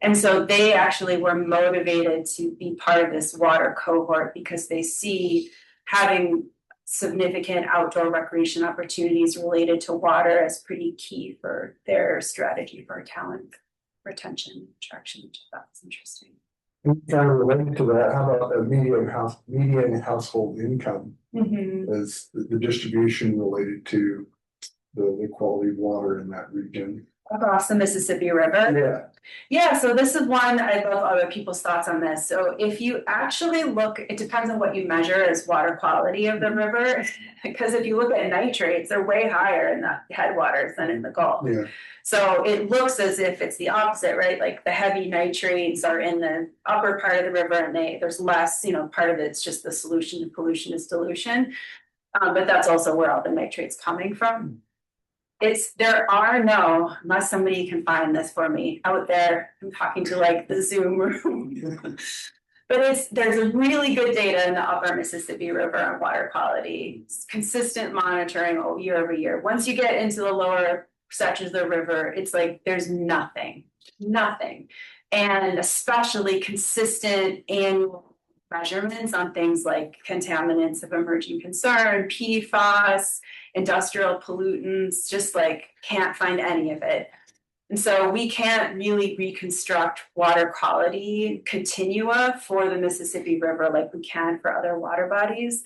And so they actually were motivated to be part of this water cohort because they see having significant outdoor recreation opportunities related to water as pretty key for their strategy for talent retention, attraction, which I thought was interesting. And kind of related to that, how about a median household income as the distribution related to the quality of water in that region? Across the Mississippi River. Yeah, so this is one, I love other people's thoughts on this. So if you actually look, it depends on what you measure as water quality of the river, because if you look at nitrates, they're way higher in the headwaters than in the Gulf. Yeah. So it looks as if it's the opposite, right? Like the heavy nitrates are in the upper part of the river and there's less, part of it's just the solution, the pollution is dilution. But that's also where all the nitrates coming from. There are no, unless somebody can find this for me out there, I'm talking to like the Zoom room. But there's a really good data in the upper Mississippi River on water quality. It's consistent monitoring year over year. Once you get into the lower sections of the river, it's like there's nothing. And especially consistent annual measurements on things like contaminants of emerging concern, PFAS, industrial pollutants, just like can't find any of it. And so we can't really reconstruct water quality continua for the Mississippi River like we can for other water bodies,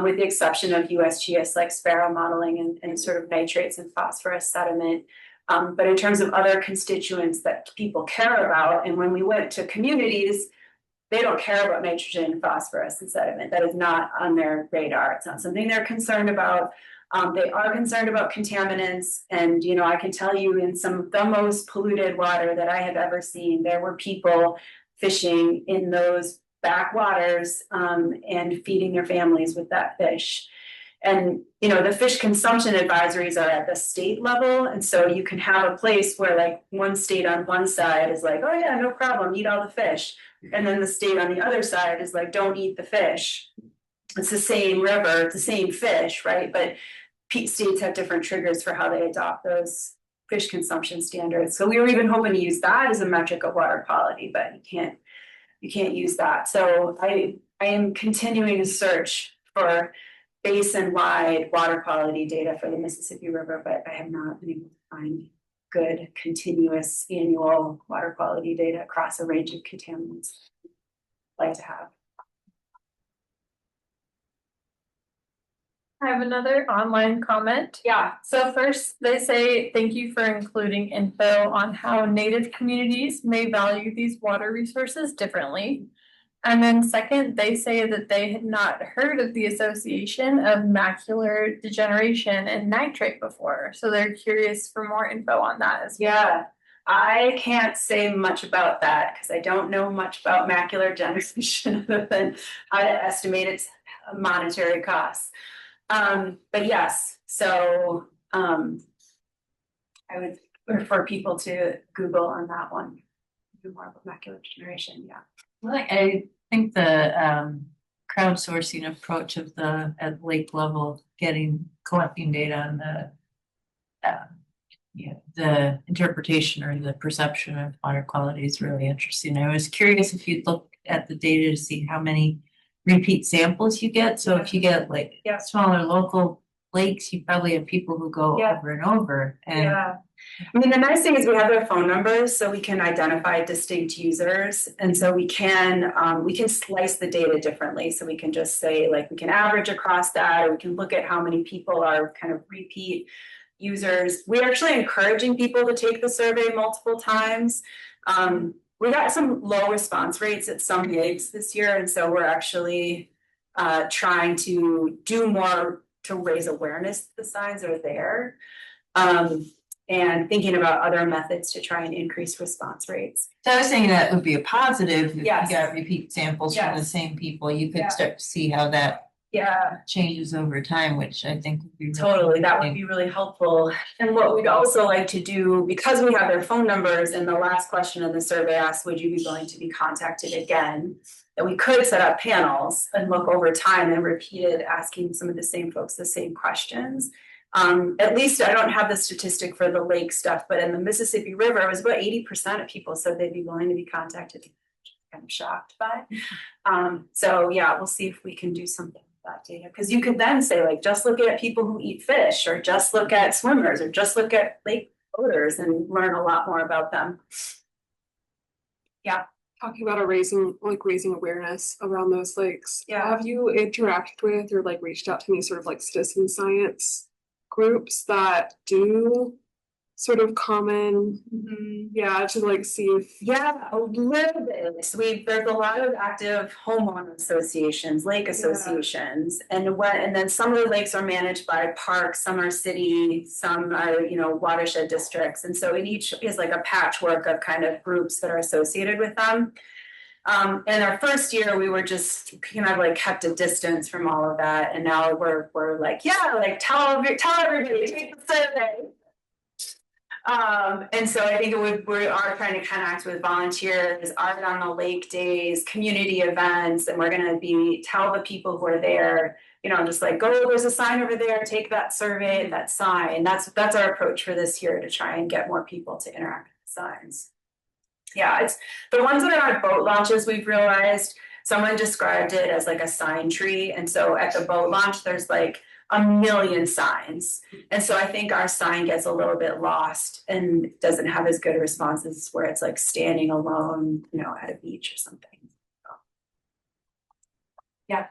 with the exception of USGS like sparrow modeling and sort of nitrates and phosphorus sediment. But in terms of other constituents that people care about, and when we went to communities, they don't care about nitrogen, phosphorus, and sediment. That is not on their radar. It's not something they're concerned about. They are concerned about contaminants. And, I can tell you in some of the most polluted water that I have ever seen, there were people fishing in those backwaters and feeding their families with that fish. And, the fish consumption advisories are at the state level. And so you can have a place where like one state on one side is like, oh yeah, no problem, eat all the fish. And then the state on the other side is like, don't eat the fish. It's the same river, it's the same fish, right? But states have different triggers for how they adopt those fish consumption standards. So we were even hoping to use that as a metric of water quality, but you can't use that. So I am continuing to search for basin-wide water quality data for the Mississippi River, but I have not been able to find good continuous annual water quality data across a range of contaminants. Like to have. I have another online comment. Yeah. So first, they say, thank you for including info on how Native communities may value these water resources differently. And then second, they say that they had not heard of the association of macular degeneration and nitrate before. So they're curious for more info on that as well. Yeah, I can't say much about that because I don't know much about macular degeneration other than how to estimate its monetary costs. But yes, so I would refer people to Google on that one. Do more about macular degeneration, yeah. Well, I think the crowdsourcing approach of the at lake level, collecting data on the interpretation or the perception of water quality is really interesting. I was curious if you'd look at the data to see how many repeat samples you get. So if you get like Yeah. smaller local lakes, you probably have people who go Yeah. over and over. And Yeah, I mean, the nice thing is we have their phone numbers, so we can identify distinct users. And so we can slice the data differently. So we can just say, like, we can average across that, or we can look at how many people are kind of repeat users. We're actually encouraging people to take the survey multiple times. We got some low response rates at some lakes this year, and so we're actually trying to do more to raise awareness that the signs are there. And thinking about other methods to try and increase response rates. so I was saying that would be a positive if you Yes. got repeat samples from the Yes. same people. You could Yeah. start to see how that Yeah, changes over time, which I think would be really totally. That would interesting. be really helpful. And what we'd also like to do, because we have their phone numbers, and the last question in the survey asked, would you be willing to be contacted again? That we could set up panels and look over time and repeated asking some of the same folks the same questions. At least I don't have the statistic for the lake stuff, but in the Mississippi River, it was about 80% of people said they'd be willing to be contacted. I'm shocked by. So yeah, we'll see if we can do something with that data. Because you could then say, like, just look at people who eat fish, or just look at swimmers, or just look at lake boaters and learn a lot more about them. Yeah. Talking about raising awareness around those lakes. Yeah. Have you interacted with or like reached out to any sort of like citizen science groups that do sort of common, to like see if Yeah, a little bit. So there's a lot of active homeowner associations, lake associations, and then some of the lakes are managed by parks, some are city, some are, watershed districts. And so it each is like a patchwork of kind of groups that are associated with them. In our first year, we were just kind of like kept a distance from all of that. And now we're like, yeah, like tell everybody, take the survey. And so I think we are trying to connect with volunteers, art on the lake days, community events, and we're gonna tell the people who are there, just like, go, there's a sign over there, take that survey, that sign. That's our approach for this year, to try and get more people to interact with the signs. Yeah, it's the ones that are on boat launches, we've realized, someone described it as like a sign tree. And so at the boat launch, there's like a million signs. And so I think our sign gets a little bit lost and doesn't have as good a response as where it's like standing alone, at a beach or something. Yeah.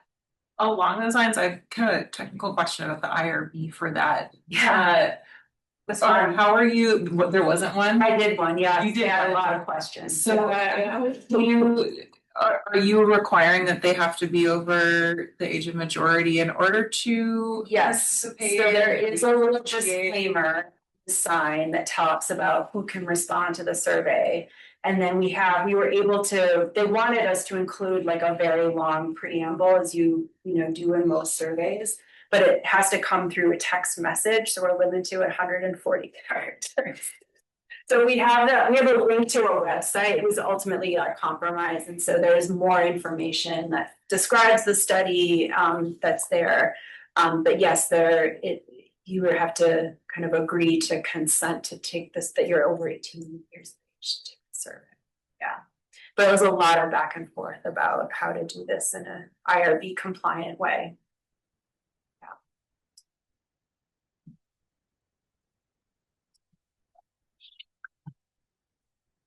Along those lines, I've kind of a technical question about the IRB for that. Yeah. How are you? There wasn't one. I did one, yeah. You did had a one. lot of questions. So, are you requiring that they have to be over the age of majority in order to? Yes, so there is a little disclaimer sign that talks about who can respond to the survey. And then they wanted us to include like a very long preamble, as you do in most surveys, but it has to come through a text message. So we're limited to 140 characters. So we have a link to a website. It was ultimately a compromise. And so there's more information that describes the study that's there. But yes, you would have to kind of agree to consent to take this, that you're over 18 years of age to take the survey. Yeah. But it was a lot of back and forth about how to do this in an IRB compliant way.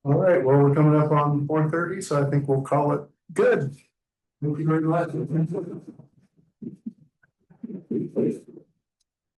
All right, well, we're coming up on 4:30, so I think we'll call it good. Thank you very much.